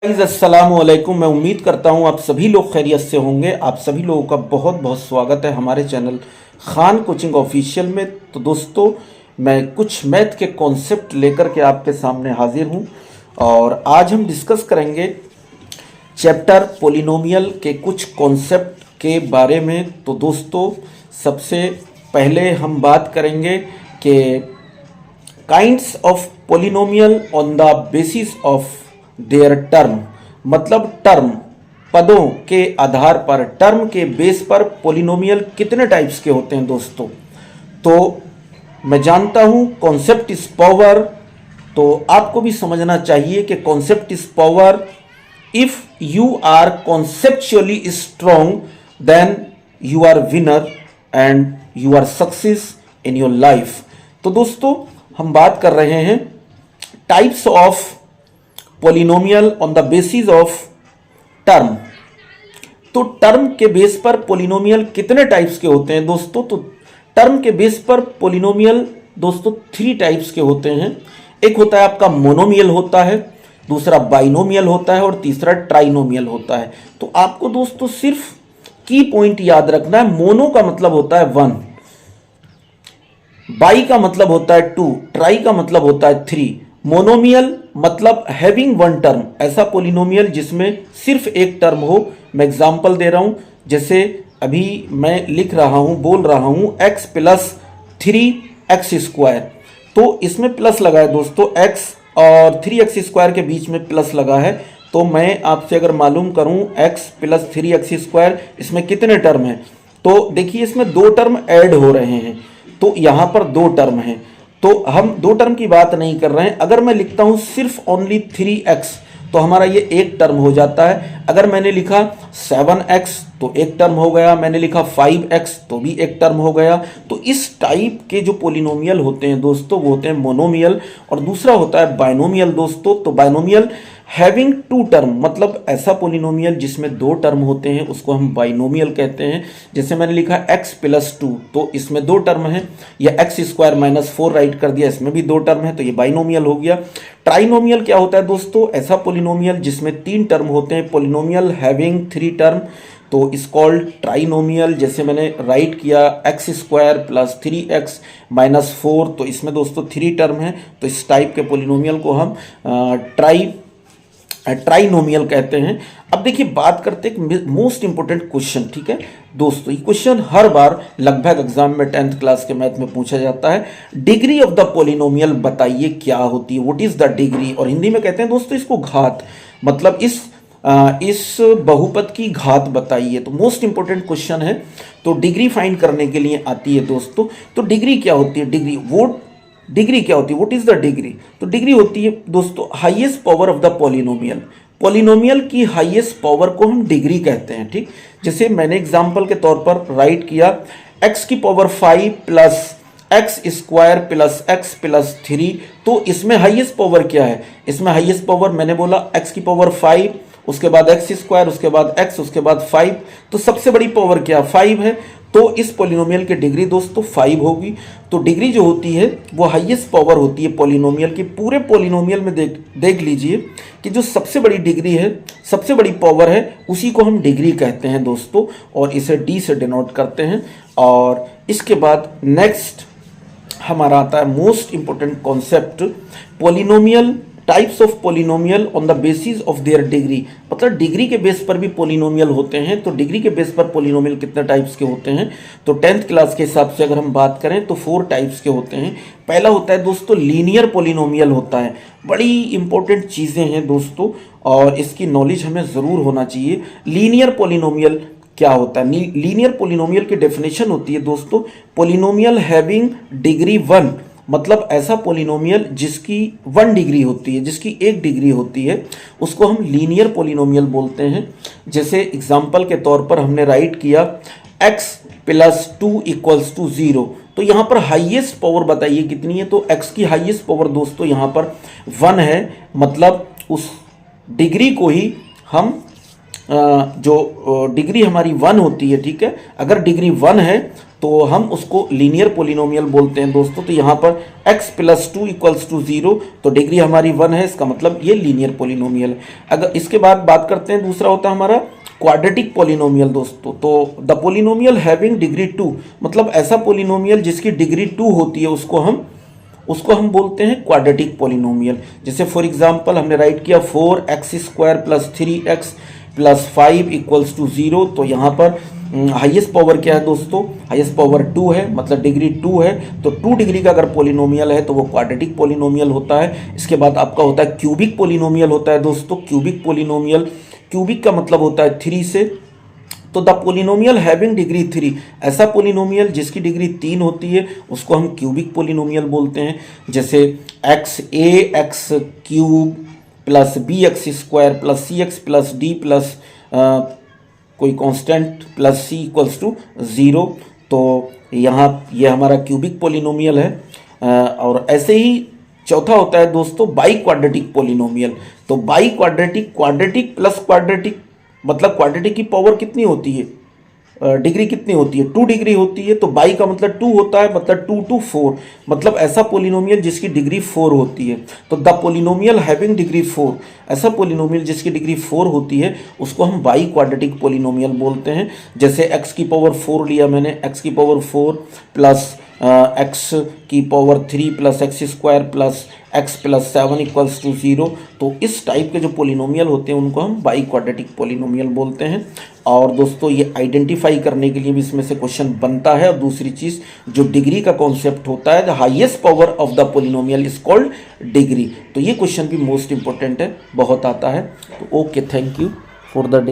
Guys अस्सलाम वालेकुम। मैं उम्मीद करता हूँ आप सभी लोग खैरियत से होंगे। आप सभी लोगों का बहुत बहुत स्वागत है हमारे चैनल खान कोचिंग ऑफिशियल में। तो दोस्तों, मैं कुछ मैथ के कॉन्सेप्ट लेकर के आपके सामने हाजिर हूँ और आज हम डिस्कस करेंगे चैप्टर पोलिनोमियल के कुछ कॉन्सेप्ट के बारे में। तो दोस्तों, सबसे पहले हम बात करेंगे कि kinds of polynomial on the basis of their term, मतलब टर्म पदों के आधार पर, टर्म के बेस पर पोलिनोमियल कितने टाइप्स के होते हैं दोस्तों। तो मैं जानता हूं कॉन्सेप्ट इज पावर, तो आपको भी समझना चाहिए कि concept is power. If you are conceptually strong then you are winner and you are success in your life. तो दोस्तों, हम बात कर रहे हैं types of polynomial on the basis of term. तो टर्म के बेस पर पोलिनोमियल कितने टाइप्स के होते हैं दोस्तों। तो टर्म के बेस पर पोलिनोमियल दोस्तों 3 टाइप्स के होते हैं। एक होता है आपका मोनोमियल होता है, दूसरा बाइनोमियल होता है और तीसरा ट्राइनोमियल होता है। तो आपको दोस्तों सिर्फ की पॉइंट याद रखना है। मोनो का मतलब होता है 1, बाई का मतलब होता है 2, ट्राई का मतलब होता है 3। मोनोमियल मतलब हैविंग वन टर्म, ऐसा पोलिनोमियल जिसमें सिर्फ एक टर्म हो। मैं एग्जांपल दे रहा हूं, जैसे अभी मैं लिख रहा हूं, बोल रहा हूं x प्लस 3x²। तो इसमें प्लस लगा है दोस्तों, x और 3x² के बीच में प्लस लगा है। तो मैं आपसे अगर मालूम करूं x प्लस 3x², इसमें कितने टर्म हैं, तो देखिए इसमें 2 टर्म ऐड हो रहे हैं। तो यहां पर 2 टर्म हैं, तो हम 2 टर्म की बात नहीं कर रहे हैं। अगर मैं लिखता हूं सिर्फ ओनली 3x, तो हमारा ये एक टर्म हो जाता है। अगर मैंने लिखा 7x तो एक टर्म हो गया, मैंने लिखा 5x तो भी एक टर्म हो गया। तो इस टाइप के जो पोलिनोमियल होते हैं दोस्तों, वो होते हैं मोनोमियल। और दूसरा होता है बाइनोमियल दोस्तों। तो बाइनोमियल हैविंग 2 टर्म, मतलब ऐसा पोलिनोमियल जिसमें 2 टर्म होते हैं उसको हम बाइनोमियल कहते हैं। जैसे मैंने लिखा x प्लस 2, तो इसमें 2 टर्म है, या x² माइनस 4 राइट कर दिया, इसमें भी 2 टर्म है, तो ये बाइनोमियल हो गया। ट्राइनोमियल क्या होता है दोस्तों, ऐसा पोलिनोमियल जिसमें 3 टर्म होते हैं। पोलिनोमियल हैविंग 3 टर्म, तो इस कॉल्ड ट्राइनोमियल। जैसे मैंने राइट किया x² प्लस 3x माइनस 4, तो इसमें दोस्तों 3 टर्म है। तो इस टाइप के पोलिनोमियल को हम ट्राइनोमियल कहते हैं। अब देखिए, बात करते हैं मोस्ट इंपोर्टेंट क्वेश्चन। ठीक है दोस्तों, ये क्वेश्चन हर बार लगभग एग्जाम में 10th क्लास के मैथ में पूछा जाता है। डिग्री ऑफ द पोलिनोमियल बताइए क्या होती है, व्हाट इज द डिग्री। और हिंदी में कहते हैं दोस्तों इसको घात, मतलब इस बहुपद की घात बताइए। तो मोस्ट इंपोर्टेंट क्वेश्चन है। तो डिग्री फाइंड करने के लिए आती है दोस्तों। तो डिग्री क्या होती है, डिग्री क्या होती है, व्हाट इज द डिग्री। तो डिग्री होती है दोस्तों highest power of the polynomial. Polynomial की हाईएस्ट पावर को हम डिग्री कहते हैं। ठीक, जैसे मैंने एग्जांपल के तौर पर राइट किया x⁵ plus x² plus x plus 3। तो इसमें हाईएस्ट पावर क्या है, इसमें हाईएस्ट पावर मैंने बोला x⁵, उसके बाद x², उसके बाद x, उसके बाद 5। तो सबसे बड़ी पावर क्या 5 है। तो इस पोलिनोमियल की डिग्री दोस्तों 5 होगी। तो डिग्री जो होती है वो हाईएस्ट पावर होती है पोलिनोमियल की। पूरे पोलिनोमियल में देख लीजिए कि जो सबसे बड़ी डिग्री है, सबसे बड़ी पावर है, उसी को हम डिग्री कहते हैं दोस्तों, और इसे d से डिनोट करते हैं। और इसके बाद नेक्स्ट हमारा आता है most important concept, polynomial, types of polynomial on the basis of their degree. मतलब डिग्री के बेस पर भी पोलिनोमियल होते हैं। तो डिग्री के बेस पर पोलिनोमियल कितने टाइप्स के होते हैं, तो 10th क्लास के हिसाब से अगर हम बात करें तो 4 टाइप्स के होते हैं। पहला होता है दोस्तों लीनियर पोलिनोमियल होता है। बड़ी इंपॉर्टेंट चीज़ें हैं दोस्तों, और इसकी नॉलेज हमें ज़रूर होना चाहिए। लीनियर पोलिनोमियल क्या होता है, लीनियर पोलिनोमियल की डेफिनेशन होती है दोस्तों, पोलिनोमियल हैविंग डिग्री 1, मतलब ऐसा पोलिनोमियल जिसकी 1 डिग्री होती है, जिसकी 1 डिग्री होती है, उसको हम लीनियर पोलिनोमियल बोलते हैं। जैसे एग्जांपल के तौर पर हमने राइट किया x प्लस 2 इक्वल्स टू 0। तो यहाँ पर हाईएस्ट पावर बताइए कितनी है, तो x की हाईएस्ट पावर दोस्तों यहाँ पर 1 है। मतलब उस डिग्री को ही हम जो डिग्री हमारी 1 होती है, ठीक है, अगर डिग्री 1 है तो हम उसको लीनियर पोलिनोमियल बोलते हैं दोस्तों। तो यहाँ पर x + 2 = 0, तो डिग्री हमारी 1 है, इसका मतलब ये लीनियर पोलिनोमियल है। अगर इसके बाद बात करते हैं, दूसरा होता है हमारा क्वाड्रेटिक पोलिनोमियल दोस्तों। तो द पोलिनोमियल हैविंग डिग्री 2, मतलब ऐसा पोलिनोमियल जिसकी डिग्री 2 होती है उसको हम बोलते हैं क्वाड्रेटिक पोलिनोमियल। जैसे फॉर एग्जांपल हमने राइट किया 4x² + 3x + 5 = 0, तो यहाँ पर हाईएस्ट पावर क्या है दोस्तों, हाईएस्ट पावर 2 है, मतलब डिग्री 2 है। तो 2 डिग्री का अगर पोलिनोमियल है तो वो क्वाड्रेटिक पोलिनोमियल होता है। इसके बाद आपका होता है क्यूबिक पोलिनोमियल होता है दोस्तों। क्यूबिक पोलिनोमियल, क्यूबिक का मतलब होता है 3 से। तो द पोलिनोमियल हैविंग डिग्री 3, ऐसा पोलिनोमियल जिसकी डिग्री 3 होती है उसको हम क्यूबिक पोलिनोमियल बोलते हैं। जैसे x(a)x³ + bx² + cx + d plus कोई कांस्टेंट प्लस c = 0, तो यहाँ ये हमारा क्यूबिक पोलिनोमियल है। और ऐसे ही चौथा होता है दोस्तों बाई क्वाड्रेटिक पोलिनोमियल। तो by quadratic, quadratic plus quadratic, मतलब क्वाड्रेटिक की पावर कितनी होती है, डिग्री कितनी होती है, 2 डिग्री होती है। तो बाई का मतलब 2 होता है, मतलब 2 to 4, मतलब ऐसा पोलिनोमियल जिसकी डिग्री 4 होती है। तो द पोलिनोमियल हैविंग डिग्री 4, ऐसा पोलिनोमियल जिसकी डिग्री 4 होती है उसको हम बाई क्वाड्रेटिक पोलिनोमियल बोलते हैं। जैसे x⁴ लिया मैंने, x⁴ plus x⁴ plus x² plus x + 7 = 0, तो इस टाइप के जो पोलिनोमियल होते हैं उनको हम बाई क्वाड्रेटिक पोलिनोमियल बोलते हैं। और दोस्तों ये आइडेंटिफाई करने के लिए भी इसमें से क्वेश्चन बनता है। और दूसरी चीज़ जो डिग्री का कॉन्सेप्ट होता है, the highest power of the polynomial is called degree, तो ये क्वेश्चन भी मोस्ट इंपॉर्टेंट है, बहुत आता है। तो okay, thank you for the day.